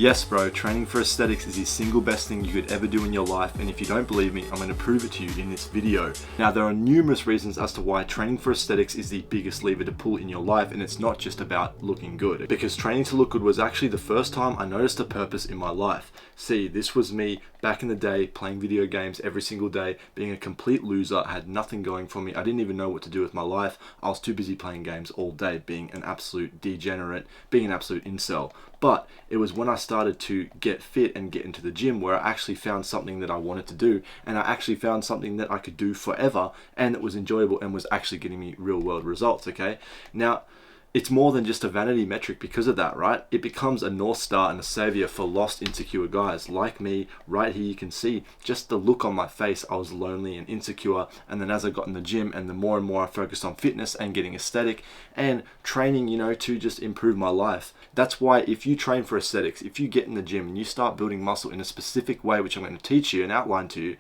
Yes bro, training for aesthetics is the single best thing you could ever do in your life, and if you don't believe me, I'm going to prove it to you in this video. Now there are numerous reasons as to why training for aesthetics is the biggest lever to pull in your life, and it's not just about looking good. Because training to look good was actually the first time I noticed a purpose in my life. See, this was me back in the day playing video games every single day, being a complete loser. I had nothing going for me. I didn't even know what to do with my life. I was too busy playing games all day, being an absolute degenerate, being an absolute incel. But it was when I started to get fit and get into the gym where I actually found something that I wanted to do, and I actually found something that I could do forever and that was enjoyable and was actually getting me real world results, okay? Now, it's more than just a vanity metric because of that, right? It becomes a North Star and a savior for lost, insecure guys like me. Right here you can see just the look on my face. I was lonely and insecure, and then as I got in the gym and the more and more I focused on fitness and getting aesthetic and training, to just improve my life. That's why if you train for aesthetics, if you get in the gym and you start building muscle in a specific way, which I'm going to teach you and outline to you,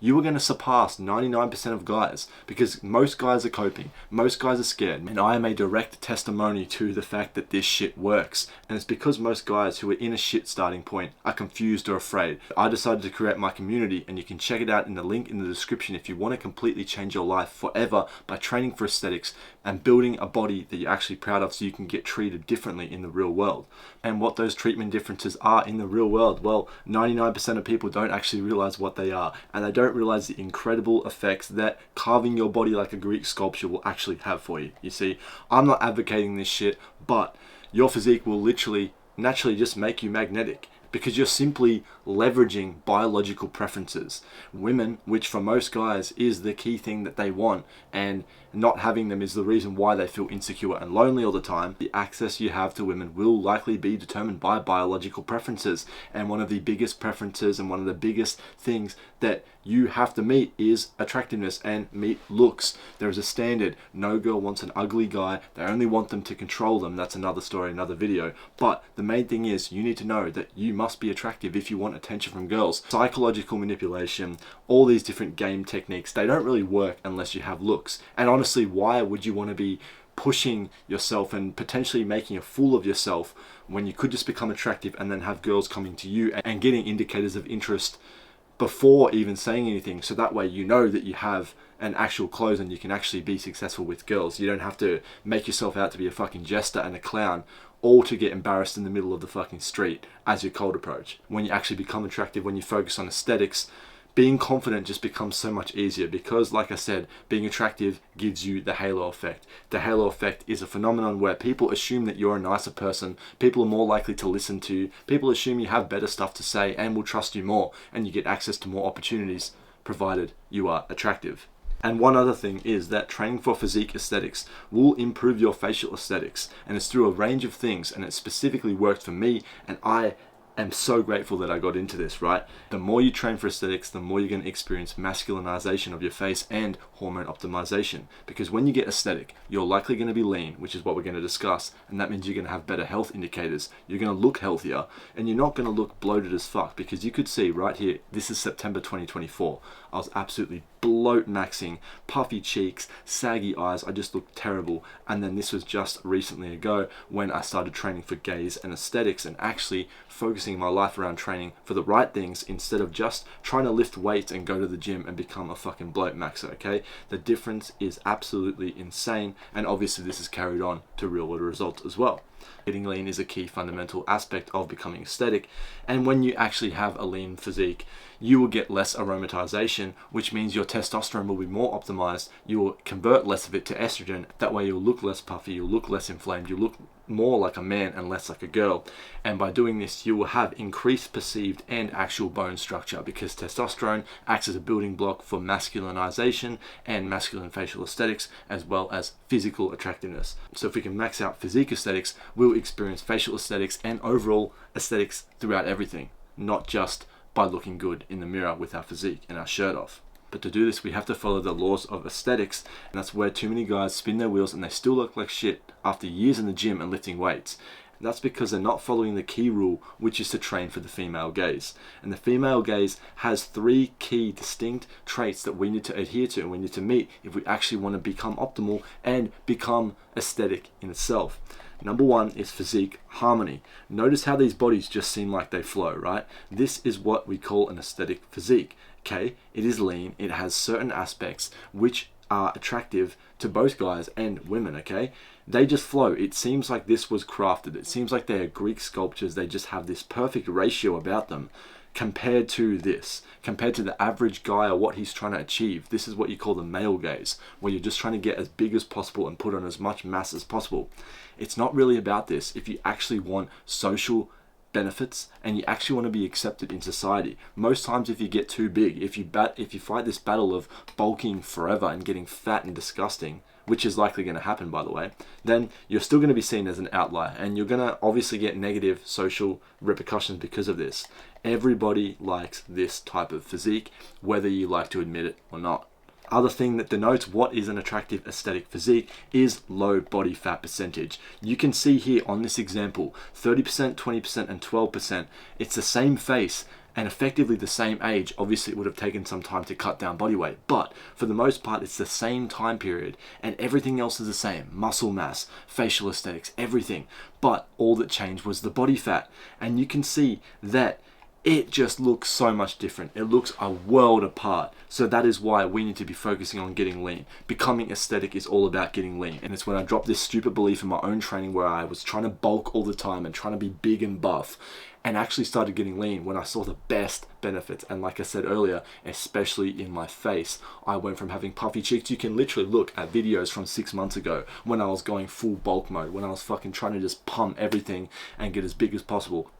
you are going to surpass 99% of guys, because most guys are coping, most guys are scared, and I am a direct testimony to the fact that this shit works. And it's because most guys who are in a shit starting point are confused or afraid. I decided to create my community, and you can check it out in the link in the description if you want to completely change your life forever by training for aesthetics and building a body that you're actually proud of so you can get treated differently in the real world. And what those treatment differences are in the real world, well, 99% of people don't actually realize what they are, and they don't realize the incredible effects that carving your body like a Greek sculpture will actually have for you. You see, I'm not advocating this shit, but your physique will literally naturally just make you magnetic, because you're simply leveraging biological preferences. Women, which for most guys is the key thing that they want, and not having them is the reason why they feel insecure and lonely all the time. The access you have to women will likely be determined by biological preferences, and one of the biggest preferences and one of the biggest things that you have to meet is attractiveness and meet looks. There is a standard. No girl wants an ugly guy. They only want them to control them. That's another story, another video. But the main thing is you need to know that you must be attractive if you want attention from girls. Psychological manipulation, all these different game techniques, they don't really work unless you have looks. And honestly, why would you want to be pushing yourself and potentially making a fool of yourself when you could just become attractive and then have girls coming to you and getting indicators of interest before even saying anything, so that way you know that you have an actual close and you can actually be successful with girls. You don't have to make yourself out to be a fucking jester and a clown, all to get embarrassed in the middle of the fucking street as your cold approach. When you actually become attractive, when you focus on aesthetics, being confident just becomes so much easier, because like I said, being attractive gives you the halo effect. The halo effect is a phenomenon where people assume that you're a nicer person, people are more likely to listen to you, people assume you have better stuff to say and will trust you more, and you get access to more opportunities provided you are attractive. And one other thing is that training for physique aesthetics will improve your facial aesthetics, and it's through a range of things, and it specifically worked for me, and I am so grateful that I got into this, right? The more you train for aesthetics, the more you're going to experience masculinization of your face and hormone optimization. Because when you get aesthetic, you're likely going to be lean, which is what we're going to discuss, and that means you're going to have better health indicators. You're going to look healthier, and you're not going to look bloated as fuck, because you could see right here, this is September 2024. I was absolutely bloat maxing, puffy cheeks, saggy eyes. I just looked terrible. And then this was just recently ago when I started training for gaze and aesthetics and actually focusing my life around training for the right things instead of just trying to lift weights and go to the gym and become a fucking bloat maxer, okay? The difference is absolutely insane, and obviously this is carried on to real world results as well. Getting lean is a key fundamental aspect of becoming aesthetic, and when you actually have a lean physique, you will get less aromatization, which means your testosterone will be more optimized. You will convert less of it to estrogen. That way you'll look less puffy, you'll look less inflamed, you'll look more like a man and less like a girl. And by doing this, you will have increased perceived and actual bone structure, because testosterone acts as a building block for masculinization and masculine facial aesthetics, as well as physical attractiveness. So if we can max out physique aesthetics, we'll experience facial aesthetics and overall aesthetics throughout everything, not just by looking good in the mirror with our physique and our shirt off. But to do this, we have to follow the laws of aesthetics, and that's where too many guys spin their wheels and they still look like shit after years in the gym and lifting weights. That's because they're not following the key rule, which is to train for the female gaze. And the female gaze has 3 key distinct traits that we need to adhere to and we need to meet if we actually want to become optimal and become aesthetic in itself. Number 1 is physique harmony. Notice how these bodies just seem like they flow, right? This is what we call an aesthetic physique. Okay, it is lean, it has certain aspects which are attractive to both guys and women, okay? They just flow. It seems like this was crafted. It seems like they are Greek sculptures. They just have this perfect ratio about them compared to the average guy or what he's trying to achieve. This is what you call the male gaze, where you're just trying to get as big as possible and put on as much mass as possible. It's not really about this. If you actually want social benefits and you actually want to be accepted in society, most times if you get too big, if you fight this battle of bulking forever and getting fat and disgusting, which is likely going to happen, by the way, then you're still going to be seen as an outlier and you're going to obviously get negative social repercussions because of this. Everybody likes this type of physique, whether you like to admit it or not. Other thing that denotes what is an attractive aesthetic physique is low body fat percentage. You can see here on this example, 30%, 20%, and 12%. It's the same face and effectively the same age. Obviously it would have taken some time to cut down body weight, but for the most part it's the same time period and everything else is the same. Muscle mass, facial aesthetics, everything. But all that changed was the body fat. And you can see that it just looks so much different. It looks a world apart. So that is why we need to be focusing on getting lean. Becoming aesthetic is all about getting lean. And it's when I dropped this stupid belief in my own training where I was trying to bulk all the time and trying to be big and buff and actually started getting lean when I saw the best benefits. And like I said earlier, especially in my face, I went from having puffy cheeks. You can literally look at videos from 6 months ago when I was going full bulk mode, when I was fucking trying to just pump everything and get as big as possible.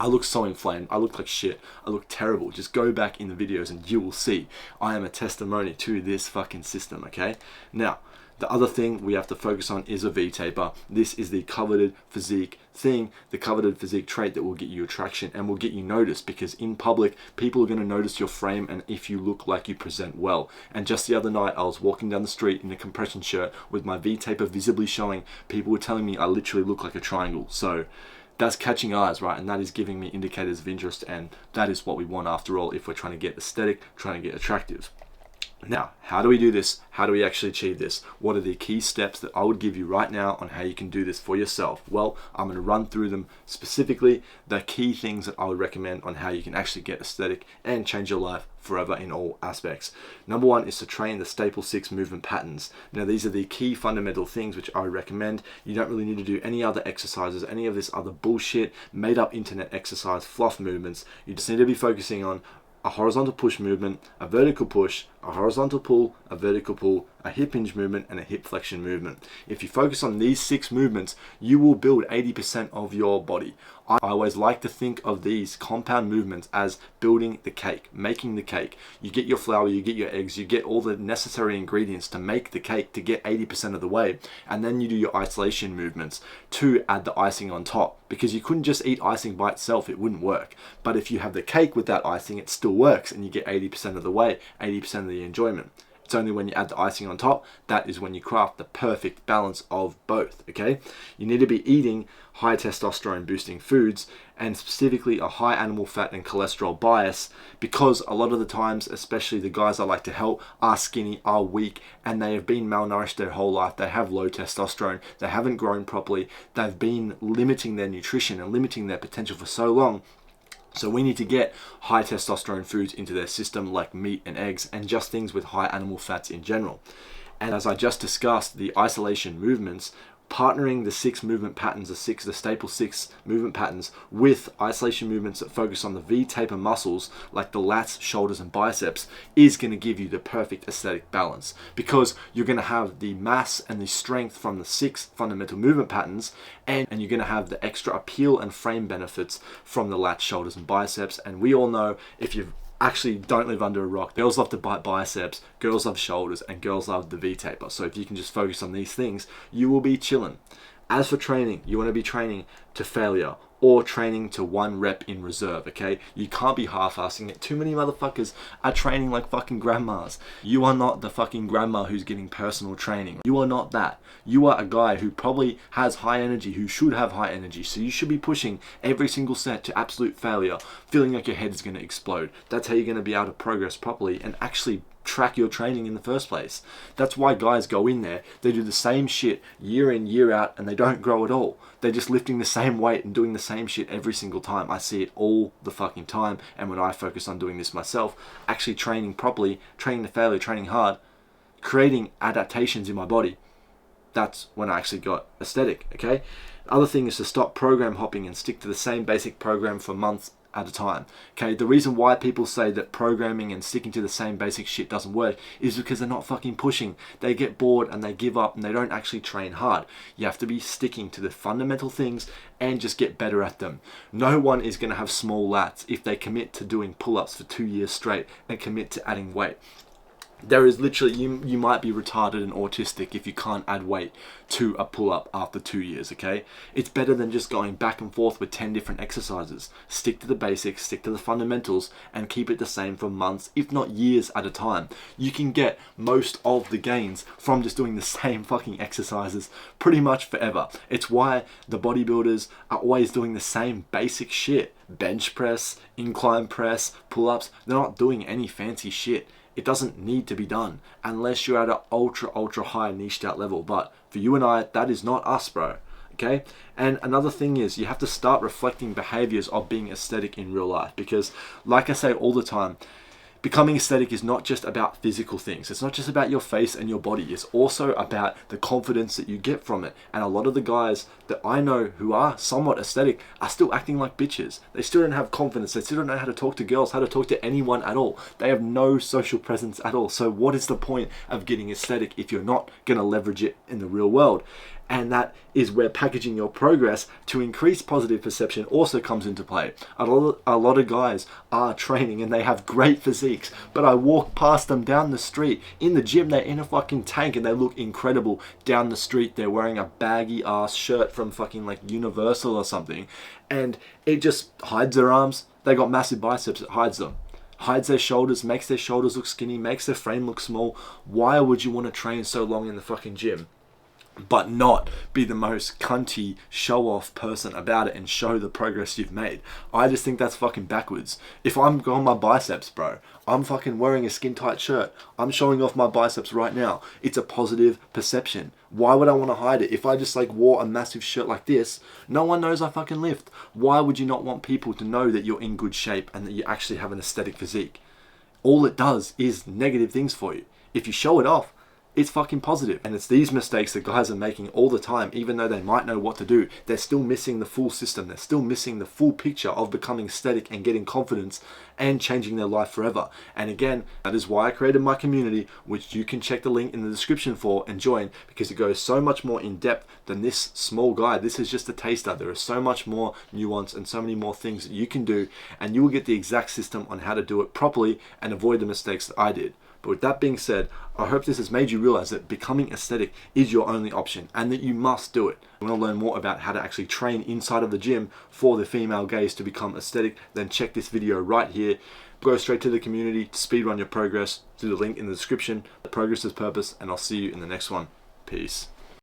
I look so inflamed. I look like shit. I look terrible. Just go back in the videos and you will see I am a testimony to this fucking system, okay? Now, the other thing we have to focus on is a V-taper. This is the coveted physique thing, the coveted physique trait that will get you attraction and will get you noticed, because in public, people are going to notice your frame and if you look like you present well. And just the other night, I was walking down the street in a compression shirt with my V-taper visibly showing. People were telling me I literally look like a triangle. So that's catching eyes, right? And that is giving me indicators of interest, and that is what we want after all if we're trying to get aesthetic, trying to get attractive. Now, how do we do this? How do we actually achieve this? What are the key steps that I would give you right now on how you can do this for yourself? Well, I'm going to run through them specifically, the key things that I would recommend on how you can actually get aesthetic and change your life forever in all aspects. Number 1 is to train the staple 6 movement patterns. Now, these are the key fundamental things which I recommend. You don't really need to do any other exercises, any of this other bullshit, made up internet exercise, fluff movements. You just need to be focusing on a horizontal push movement, a vertical push, a horizontal pull, a vertical pull, a hip hinge movement, and a hip flexion movement. If you focus on these 6 movements, you will build 80% of your body. I always like to think of these compound movements as building the cake, making the cake. You get your flour, you get your eggs, you get all the necessary ingredients to make the cake to get 80% of the way, and then you do your isolation movements to add the icing on top, because you couldn't just eat icing by itself, it wouldn't work. But if you have the cake with that icing, it still works and you get 80% of the way, 80% of the enjoyment. It's only when you add the icing on top, that is when you craft the perfect balance of both, okay? You need to be eating high testosterone boosting foods, and specifically a high animal fat and cholesterol bias, because a lot of the times, especially the guys I like to help, are skinny, are weak, and they have been malnourished their whole life. They have low testosterone, they haven't grown properly, they've been limiting their nutrition and limiting their potential for so long. So we need to get high testosterone foods into their system, like meat and eggs, and just things with high animal fats in general. And as I just discussed, the isolation movements, partnering the 6 movement patterns, the staple 6 movement patterns, with isolation movements that focus on the V-taper muscles like the lats, shoulders, and biceps, is going to give you the perfect aesthetic balance, because you're going to have the mass and the strength from the 6 fundamental movement patterns, and you're going to have the extra appeal and frame benefits from the lats, shoulders, and biceps. And we all know, if you've actually don't live under a rock, girls love to bite biceps, girls love shoulders, and girls love the V-taper. So if you can just focus on these things, you will be chilling. As for training, you want to be training to failure or training to 1 rep in reserve, okay? You can't be half-assing it. Too many motherfuckers are training like fucking grandmas. You are not the fucking grandma who's getting personal training. You are not that. You are a guy who probably has high energy, who should have high energy. So you should be pushing every single set to absolute failure, feeling like your head is going to explode. That's how you're going to be able to progress properly and actually track your training in the first place. That's why guys go in there, they do the same shit year in, year out, and they don't grow at all. They're just lifting the same weight and doing the same shit every single time. I see it all the fucking time, and when I focus on doing this myself, actually training properly, training to failure, training hard, creating adaptations in my body, that's when I actually got aesthetic, okay? The other thing is to stop program hopping and stick to the same basic program for months at a time. Okay, the reason why people say that programming and sticking to the same basic shit doesn't work is because they're not fucking pushing. They get bored and they give up and they don't actually train hard. You have to be sticking to the fundamental things and just get better at them. No one is going to have small lats if they commit to doing pull-ups for 2 years straight and commit to adding weight. There is literally, you might be retarded and autistic if you can't add weight to a pull-up after 2 years, okay? It's better than just going back and forth with 10 different exercises. Stick to the basics, stick to the fundamentals, and keep it the same for months, if not years at a time. You can get most of the gains from just doing the same fucking exercises pretty much forever. It's why the bodybuilders are always doing the same basic shit. Bench press, incline press, pull-ups, they're not doing any fancy shit. It doesn't need to be done unless you're at an ultra high niched out level. But for you and I, that is not us, bro. Okay? And another thing is you have to start reflecting behaviors of being aesthetic in real life, because like I say all the time, becoming aesthetic is not just about physical things. It's not just about your face and your body. It's also about the confidence that you get from it. And a lot of the guys that I know who are somewhat aesthetic are still acting like bitches. They still don't have confidence. They still don't know how to talk to girls, how to talk to anyone at all. They have no social presence at all. So what is the point of getting aesthetic if you're not going to leverage it in the real world? And that is where packaging your progress to increase positive perception also comes into play. A lot of guys are training and they have great physiques, but I walk past them down the street. In the gym, they're in a fucking tank and they look incredible. Down the street, they're wearing a baggy ass shirt from fucking like Universal or something. And it just hides their arms. They got massive biceps, it hides them. Hides their shoulders, makes their shoulders look skinny, makes their frame look small. Why would you want to train so long in the fucking gym but not be the most cunty show-off person about it and show the progress you've made? I just think that's fucking backwards. If I'm going my biceps, bro, I'm fucking wearing a skin-tight shirt. I'm showing off my biceps right now. It's a positive perception. Why would I want to hide it? If I just like wore a massive shirt like this, no one knows I fucking lift. Why would you not want people to know that you're in good shape and that you actually have an aesthetic physique? All it does is negative things for you. If you show it off, it's fucking positive. And it's these mistakes that guys are making all the time. Even though they might know what to do, they're still missing the full system. They're still missing the full picture of becoming aesthetic and getting confidence and changing their life forever. And again, that is why I created my community, which you can check the link in the description for and join, because it goes so much more in depth than this small guide. This is just a taster. There is so much more nuance and so many more things that you can do, and you will get the exact system on how to do it properly and avoid the mistakes that I did. But with that being said, I hope this has made you realize that becoming aesthetic is your only option and that you must do it. If you want to learn more about how to actually train inside of the gym for the female gaze to become aesthetic, then check this video right here. Go straight to the community to speedrun your progress through the link in the description. The progress is purpose, and I'll see you in the next one. Peace.